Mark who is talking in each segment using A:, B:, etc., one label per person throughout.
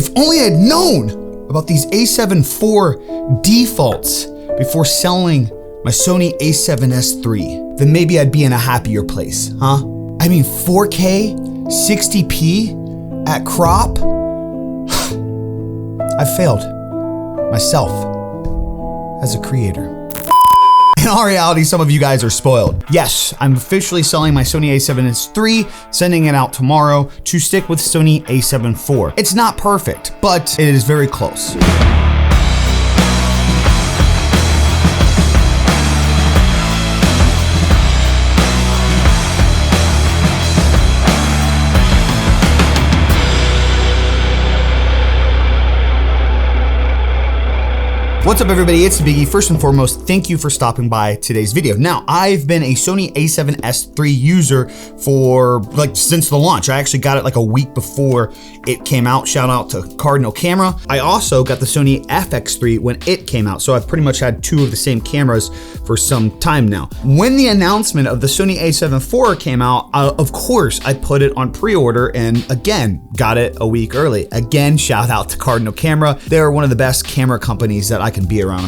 A: If only I'd known about these a7 IV defaults before selling my Sony a7S III, then maybe I'd be in a happier place, huh? I mean, 4K, 60p at crop? I failed myself as a creator. In all reality, some of you guys are spoiled. Yes, I'm officially selling my Sony a7S III, sending it out tomorrow to stick with Sony a7 IV. It's not perfect, but it is very close. What's up everybody, it's BigE. First and foremost, thank you for stopping by today's video. Now, I've been a Sony a7S III user for since the launch. I actually got it like a week before it came out. Shout out to Cardinal Camera. I also got the Sony FX3 when it came out. So I've pretty much had two of the same cameras for some time now. When the announcement of the Sony a7 IV came out, of course, I put it on pre-order and again, got it a week early. Again, shout out to Cardinal Camera. They're one of the best camera companies that I can be around.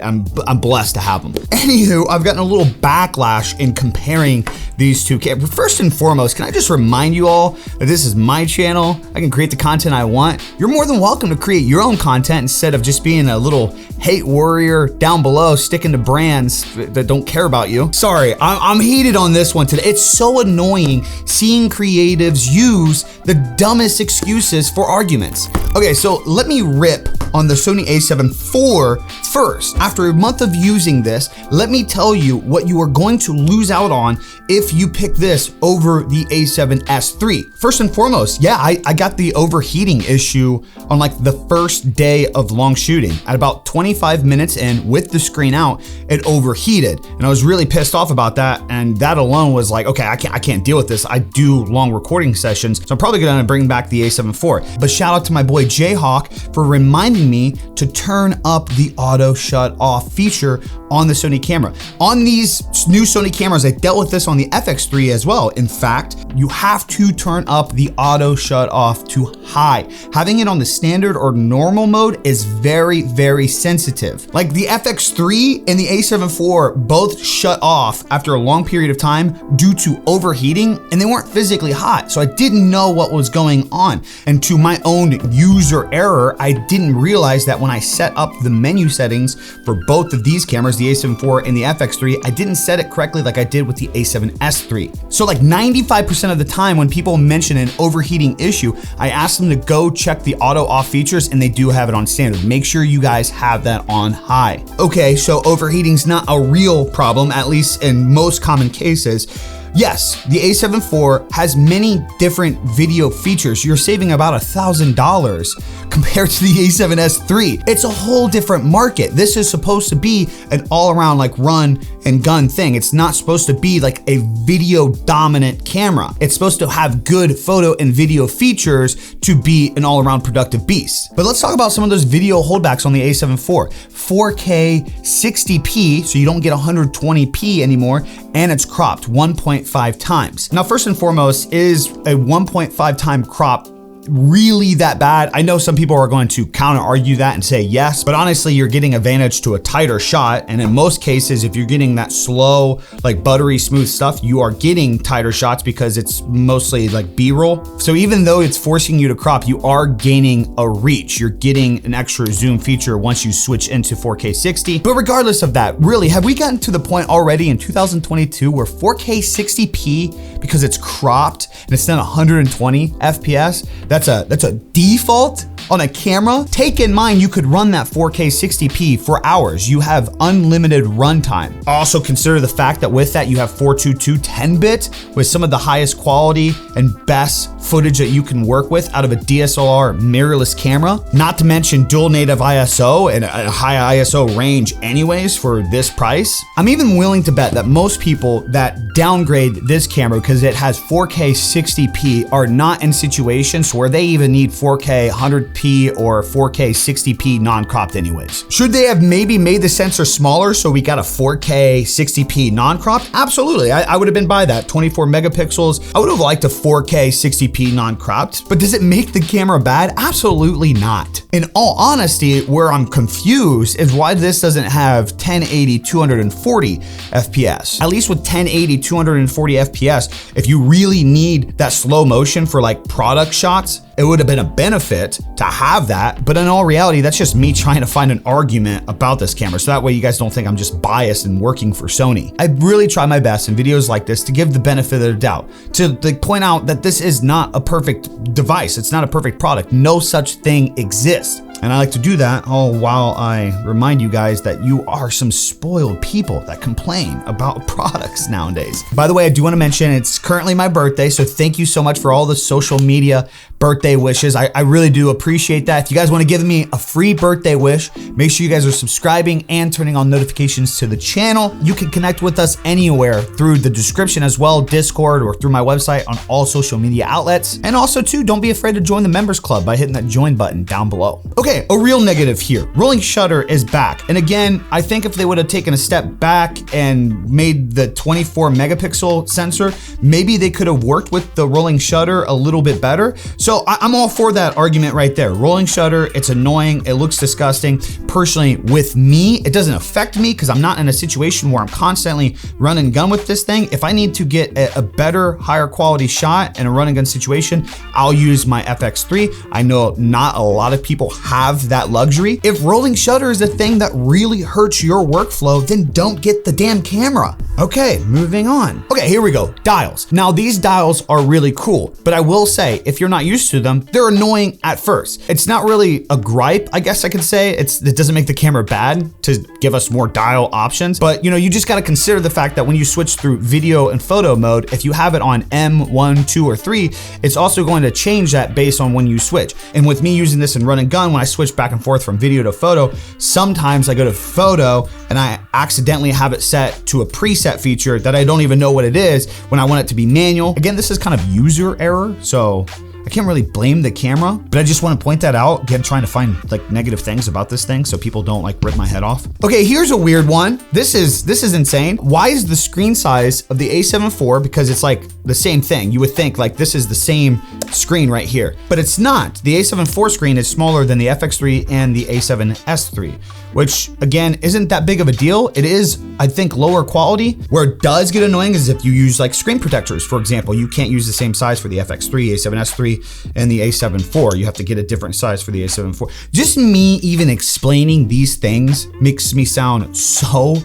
A: I'm blessed to have them. Anywho, I've gotten a little backlash in comparing these two cameras. First and foremost, can I just remind you all that this is my channel? I can create the content I want. You're more than welcome to create your own content instead of just being a little hate warrior down below, sticking to brands that don't care about you. Sorry, I'm heated on this one today. It's so annoying seeing creatives use the dumbest excuses for arguments. Okay, so let me rip on the Sony a7 IV first. After a month of using this, let me tell you what you are going to lose out on if you pick this over the a7S III. First and foremost, yeah, I got the overheating issue on like the first day of long shooting. At about 25 minutes in with the screen out, it overheated. And I was really pissed off about that. And that alone was like, okay, I can't deal with this. I do long recording sessions, so I'm probably gonna bring back the a7 IV. But shout out to my boy Jayhawk for reminding me to turn up the auto shut off feature on the Sony camera. On these new Sony cameras, I dealt with this on the FX3 as well. In fact, you have to turn up the auto shut off to high. Having it on the standard or normal mode is very, very sensitive. Like the FX3 and the a7 IV both shut off after a long period of time due to overheating, and they weren't physically hot. So I didn't know what was going on. And to my own user error, I didn't realize that when I set up the menu settings for both of these cameras, the a7 IV and the FX3, I didn't set it correctly like I did with the a7S III. So like 95% of the time when people mention an overheating issue, I ask them to go check the auto off features and they do have it on standard. Make sure you guys have that on high. Okay, so overheating's not a real problem, at least in most common cases. Yes, the a7 IV has many different video features. You're saving about $1,000 compared to the a7S III. It's a whole different market. This is supposed to be an all-around like run and gun thing. It's not supposed to be like a video dominant camera. It's supposed to have good photo and video features to be an all-around productive beast. But let's talk about some of those video holdbacks on the a7 IV. 4K 60p, so you don't get 120p anymore, and it's cropped 1.5 times. Now, first and foremost, is a 1.5 time crop really that bad? I know some people are going to counter argue that and say yes, but honestly, you're getting advantage to a tighter shot. And in most cases, if you're getting that slow, like buttery smooth stuff, you are getting tighter shots because it's mostly like B-roll. So even though it's forcing you to crop, you are gaining a reach. You're getting an extra zoom feature once you switch into 4K 60. But regardless of that, really, have we gotten to the point already in 2022 where 4K 60p, because it's cropped and it's not 120 FPS, that's a default on a camera? Take in mind, you could run that 4K 60p for hours. You have unlimited runtime. Also consider the fact that with that, you have 422 10-bit with some of the highest quality and best footage that you can work with out of a DSLR mirrorless camera. Not to mention dual native ISO and a high ISO range anyways for this price. I'm even willing to bet that most people that downgrade this camera because it has 4K 60p are not in situations where they even need 4K 100p 1080p or 4K 60p non-cropped anyways. Should they have maybe made the sensor smaller so we got a 4K 60p non-cropped? Absolutely, I would have been by that. 24 megapixels. I would have liked a 4K 60p non-cropped, but does it make the camera bad? Absolutely not. In all honesty, where I'm confused is why this doesn't have 1080 240 FPS. At least with 1080 240 FPS, if you really need that slow motion for like product shots, it would have been a benefit to have that. But in all reality, that's just me trying to find an argument about this camera. So that way you guys don't think I'm just biased and working for Sony. I really try my best in videos like this to give the benefit of the doubt, to point out that this is not a perfect device. It's not a perfect product. No such thing exists. And I like to do that all while I remind you guys that you are some spoiled people that complain about products nowadays. By the way, I do want to mention it's currently my birthday, so thank you so much for all the social media birthday wishes. I really do appreciate that. If you guys want to give me a free birthday wish, make sure you guys are subscribing and turning on notifications to the channel. You can connect with us anywhere through the description as well, Discord, or through my website on all social media outlets. And also too, don't be afraid to join the members club by hitting that join button down below. Okay, a real negative here. Rolling shutter is back. And again, I think if they would have taken a step back and made the 24 megapixel sensor, maybe they could have worked with the rolling shutter a little bit better. So I'm all for that argument right there. Rolling shutter, it's annoying, it looks disgusting. Personally, with me, it doesn't affect me because I'm not in a situation where I'm constantly run and gun with this thing. If I need to get a better, higher quality shot in a run and gun situation, I'll use my FX3. I know not a lot of people have that luxury. If rolling shutter is a thing that really hurts your workflow, then don't get the damn camera. Okay, moving on. Okay, here we go, dials. Now these dials are really cool, but I will say, if you're not used to them, they're annoying at first. It's not really a gripe, I guess I could say. It doesn't make the camera bad to give us more dial options, but you just gotta consider the fact that when you switch through video and photo mode, if you have it on M1, 2, or 3, it's also going to change that based on when you switch. And with me using this in run and gun, when I switch back and forth from video to photo, sometimes I go to photo and I accidentally have it set to a preset feature that I don't even know what it is when I want it to be manual. Again, this is kind of user error, so I can't really blame the camera, but I just want to point that out. Again, trying to find like negative things about this thing so people don't like rip my head off. Okay, here's a weird one. This is insane. Why is the screen size of the a7 IV, because it's like the same thing. You would think like this is the same screen right here, but it's not. The a7 IV screen is smaller than the FX3 and the a7S III, which again, isn't that big of a deal. It is, I think, lower quality. Where it does get annoying is if you use like screen protectors, for example. You can't use the same size for the FX3, a7S III, and the a7 IV. You have to get a different size for the a7 IV. Just me even explaining these things makes me sound so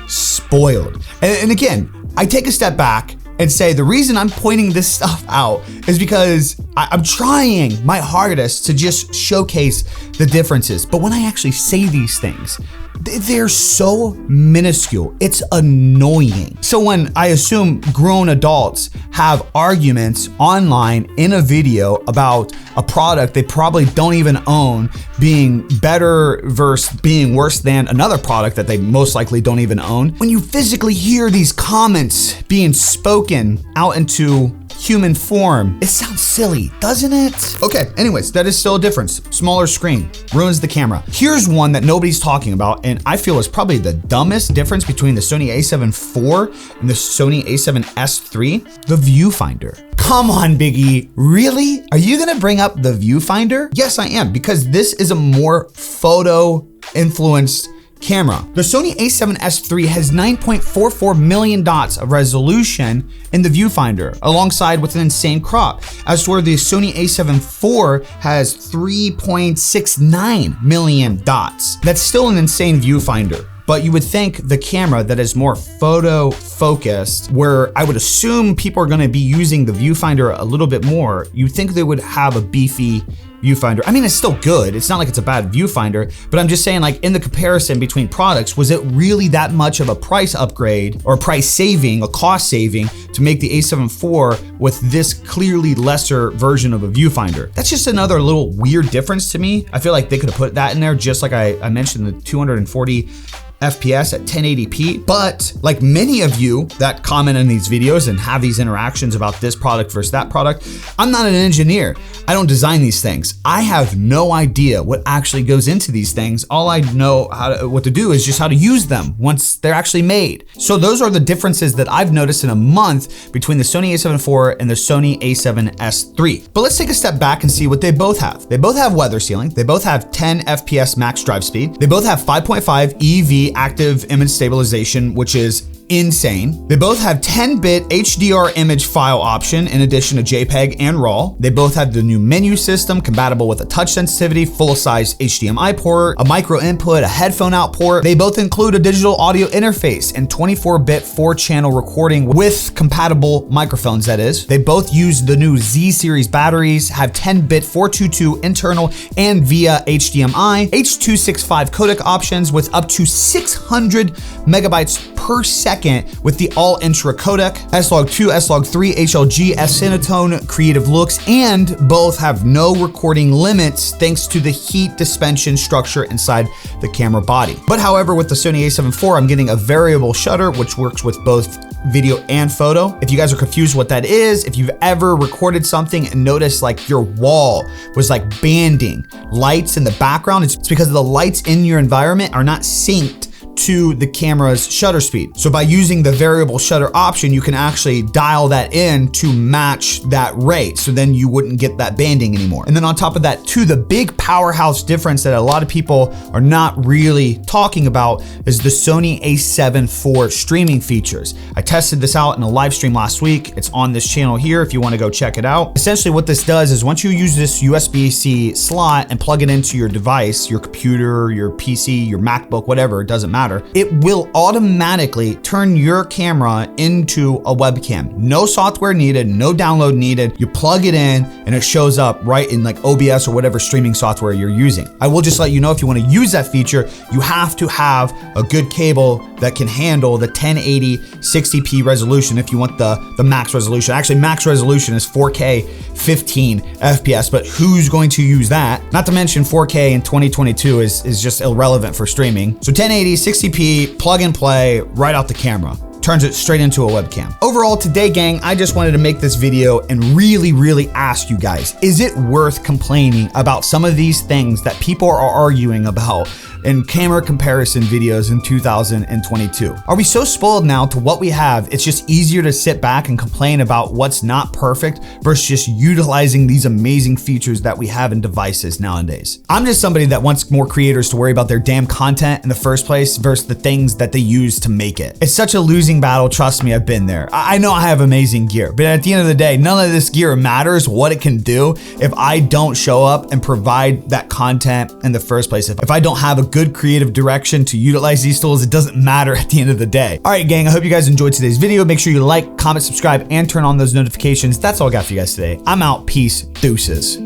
A: spoiled. And again, I take a step back and say the reason I'm pointing this stuff out is because I'm trying my hardest to just showcase the differences. But when I actually say these things, they're so minuscule, it's annoying. So when I assume grown adults have arguments online in a video about a product they probably don't even own being better versus being worse than another product that they most likely don't even own, when you physically hear these comments being spoken out into human form, it sounds silly, doesn't it? Okay, anyways, that is still a difference. Smaller screen ruins the camera. Here's one that nobody's talking about, and I feel is probably the dumbest difference between the Sony a7 IV and the Sony a7S III, the viewfinder. Come on, BigE, really? Are you gonna bring up the viewfinder? Yes, I am, because this is a more photo influenced camera. The Sony a7S III has 9.44 million dots of resolution in the viewfinder, alongside with an insane crop, as to where the Sony a7 IV has 3.69 million dots. That's still an insane viewfinder. But you would think the camera that is more photo focused, where I would assume people are gonna be using the viewfinder a little bit more, you'd think they would have a beefy viewfinder. I mean, it's still good. It's not like it's a bad viewfinder, but I'm just saying, like, in the comparison between products, was it really that much of a price upgrade or price saving, a cost saving to make the a7 IV with this clearly lesser version of a viewfinder? That's just another little weird difference to me. I feel like they could have put that in there, just like I mentioned, the 240 FPS at 1080p. But like many of you that comment in these videos and have these interactions about this product versus that product, I'm not an engineer. I don't design these things. because I have no idea what actually goes into these things. All I know what to do is just how to use them once they're actually made. So those are the differences that I've noticed in a month between the Sony a7 IV and the Sony a7S III. But let's take a step back and see what they both have. They both have weather sealing. They both have 10 FPS max drive speed. They both have 5.5 EV active image stabilization, which is insane. They both have 10-bit HDR image file option in addition to JPEG and RAW. They both have the new menu system compatible with a touch sensitivity, full-size HDMI port, a micro input, a headphone out port. They both include a digital audio interface and 24-bit 4-channel recording with compatible microphones, that is. They both use the new Z series batteries, have 10-bit 422 internal and via HDMI, H.265 codec options with up to 600 megabytes per second with the all-intra codec, S-Log2, S-Log3, HLG, S-Cinetone, creative looks, and both have no recording limits thanks to the heat dispensation structure inside the camera body. But however, with the Sony a7 IV, I'm getting a variable shutter, which works with both video and photo. If you guys are confused what that is, if you've ever recorded something and noticed like your wall was like banding lights in the background, it's because the lights in your environment are not synced to the camera's shutter speed. So by using the variable shutter option, you can actually dial that in to match that rate. So then you wouldn't get that banding anymore. And then on top of that too, the big powerhouse difference that a lot of people are not really talking about is the Sony a7 IV streaming features. I tested this out in a live stream last week. It's on this channel here if you want to go check it out. Essentially what this does is once you use this USB-C slot and plug it into your device, your computer, your PC, your MacBook, whatever, it doesn't matter, it will automatically turn your camera into a webcam. No software needed, no download needed. You plug it in and it shows up right in like OBS or whatever streaming software you're using. I will just let you know, if you want to use that feature, you have to have a good cable that can handle the 1080 60p resolution if you want the max resolution. Actually, max resolution is 4K 15 FPS, but who's going to use that? Not to mention 4K in 2022 is just irrelevant for streaming. So 1080, 60p, plug and play right out the camera. Turns it straight into a webcam. Overall today, gang, I just wanted to make this video and really ask you guys, is it worth complaining about some of these things that people are arguing about in camera comparison videos in 2022? Are we so spoiled now to what we have, it's just easier to sit back and complain about what's not perfect versus just utilizing these amazing features that we have in devices nowadays? I'm just somebody that wants more creators to worry about their damn content in the first place versus the things that they use to make it. It's such a losing battle, trust me, I've been there. I know I have amazing gear, but at the end of the day, none of this gear matters what it can do if I don't show up and provide that content in the first place. If I don't have a good creative direction to utilize these tools, it doesn't matter at the end of the day. All right, gang, I hope you guys enjoyed today's video. Make sure you like, comment, subscribe, and turn on those notifications. That's all I got for you guys today. I'm out. Peace. Deuces.